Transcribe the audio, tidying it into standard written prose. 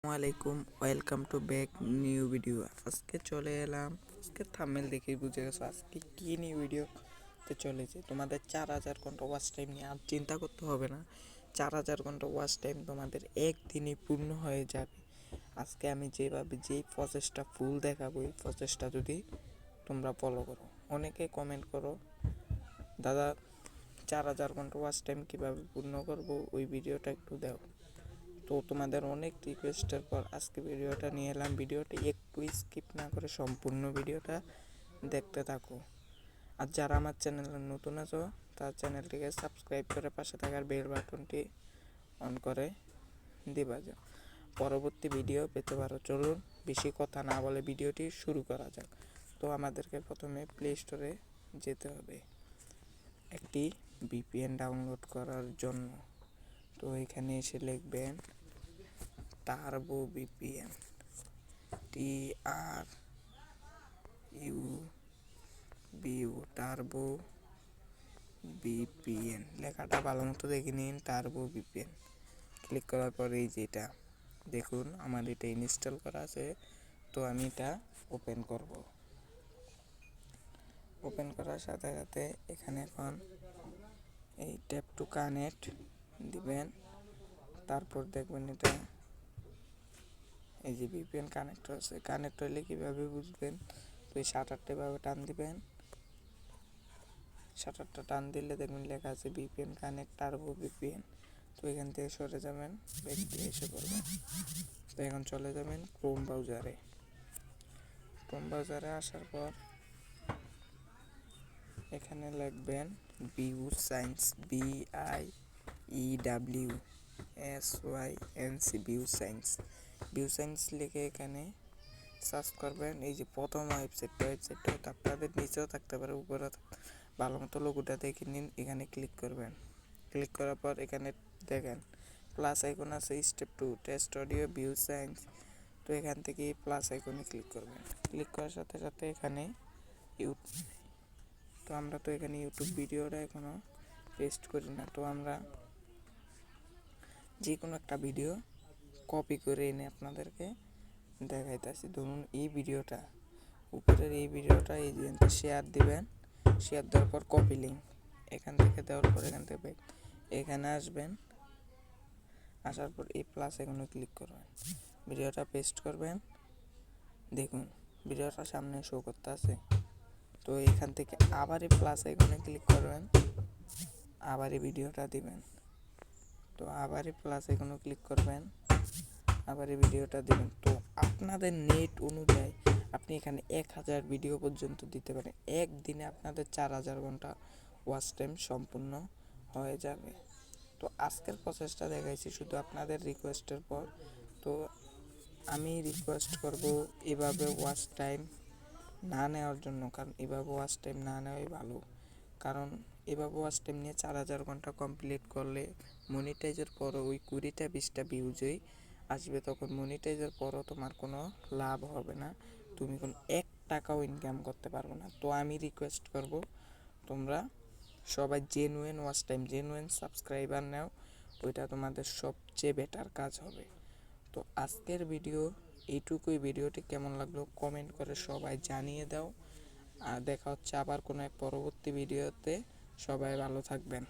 আসসালামাইকুম, welcome to back new video. আজকে চলে এলাম, আজকে থাম্বনেল দেখে বুঝে গেছো আজকে কি নিউ ভিডিওতে চলেছে। তোমাদের 4000 ঘন্টা ওয়াচ টাইম নিয়ে আর চিন্তা করতে হবে না। 4000 ঘন্টা ওয়াচ টাইম তোমাদের একদিনই পূর্ণ হয়ে যাবে। আজকে আমি যেই প্রসেসটা ফুল দেখাবো, এই প্রসেসটা যদি তোমরা ফলো করো। অনেকে কমেন্ট করো, দাদা 4000 ঘন্টা ওয়াচ টাইম কীভাবে পূর্ণ করবো, ওই ভিডিওটা একটু দাও। তো তোমাদের অনেক রিকোয়েস্টের পর আজকে ভিডিওটা নিয়ে এলাম। ভিডিওটা একটু স্কিপ না করে সম্পূর্ণ ভিডিওটা দেখতে থাকো। আর যারা আমার চ্যানেলে নতুন আছো, তার চ্যানেলটিকে সাবস্ক্রাইব করে পাশে থাকার বেল বাটনটি অন করে দিবা, যাও পরবর্তী ভিডিও পেতে পারো। চলুন বেশি কথা না বলে ভিডিওটি শুরু করা যাক। তো আমাদেরকে প্রথমে প্লে স্টোরে যেতে হবে একটি ভিপিএন ডাউনলোড করার জন্য। তো এখানে এসে লিখবেন turbo VPN, TRUBO turbo VPN. লেখাটা ভালো মতো দেখে নিন, টার্বো ভিপিএন। ক্লিক করার পরে এই যেটা দেখুন, আমার এটা ইনস্টল করা আছে। তো আমি এটা ওপেন করব। ওপেন করার সাথে সাথে এখানে এখন এই ট্যাপ টু কানেক্ট দিবেন। তারপর দেখবেন এটা এই যে ভিপিএন কানেক্টর আছে। কানেক্ট হইলে কীভাবে বুঝবেন, তো এই শাটারটা এভাবে টান দিবেন। শাটারটা টান দিলে দেখবেন লেখা আছে ভিপিএন কানেক্ট টার্বো ভিপিএন। তো এখান থেকে সরে যাবেন, ব্যাক দিয়ে এসে করবেন। তো এখন চলে যাবেন ক্রোম ব্রাউজারে। ক্রোম ব্রাউজারে আসার পর এখানে লিখবেন ভিউসাইন্স, BIEWSYNC, ভিউসাইন্স লিখে এখানে সার্চ করবেন। এই যে প্রথম ওয়েবসাইটটা হয়তো আপনাদের নিচেও থাকতে পারে, উপরেও ভালো মতো লোগোটা দেখে নিন। এখানে ক্লিক করবেন। ক্লিক করার পর এখানে দেখেন প্লাস আইকন আছে, স্টেপ 2 টেস্ট অডিও ভিউসাইন্স। তো এখান থেকে প্লাস আইকনে ক্লিক করবেন। ক্লিক করার সাথে সাথে এখানে তো আমরা তো এখানে ইউটিউব ভিডিওটা এখনও পেস্ট করি না। তো আমরা যে কোনো একটা ভিডিও কপি করে এনে আপনাদেরকে দেখাইতেছি। ধরুন এই ভিডিওটা, উপরের এই ভিডিওটা এই যে শেয়ার দিবেন। শেয়ার দেওয়ার পর কপি লিঙ্ক এখান থেকে দেওয়ার পর এখান থেকে এখানে আসবেন। আসার পর এই প্লাস এখানে ক্লিক করবেন, ভিডিওটা পেস্ট করবেন। দেখুন ভিডিওটা সামনে শো করতে আছে। তো এখান থেকে আবার এই প্লাস আইকনে ক্লিক করবেন, আবার এই ভিডিওটা দিবেন। তো আবার এই প্লাস আইকনে ক্লিক করবেন, আবার এই ভিডিওটা দিবেন। তো আপনাদের নেট অনুযায়ী আপনি এখানে 1000 ভিডিও পর্যন্ত দিতে পারেন। একদিনে আপনাদের 4000 ঘন্টা ওয়াচ টাইম সম্পূর্ণ হয়ে যাবে। তো আজকের প্রসেসটা দেখাইছি শুধু আপনাদের রিকোয়েস্টের পর। তো আমি রিকোয়েস্ট করব এভাবে ওয়াচ টাইম না নেওয়ার জন্য, কারণ এভাবে ওয়াচ টাইম না নেওয়াই ভালো। কারণ এভাবে ওয়াচ টাইম নিয়ে 4000 ঘন্টা কমপ্লিট করলে মনিটাইজের পরও ওই 20-20টা ভিউজই আসবে। তখন মনিটাইজের পরও তোমার কোনো লাভ হবে না, তুমি কোনো 1 টাকাও ইনকাম করতে পারবে না। তো আমি রিকোয়েস্ট করব তোমরা সবাই genuine watch time, genuine subscriber নাও, ওইটা তোমাদের সবচেয়ে বেটার কাজ হবে। তো আজকের ভিডিও এইটুকুই। ভিডিওটি কেমন লাগলো কমেন্ট করে সবাই জানিয়ে দাও। আর দেখা হচ্ছে আবার কোনো এক পরবর্তী ভিডিওতে। সবাই ভালো থাকবেন।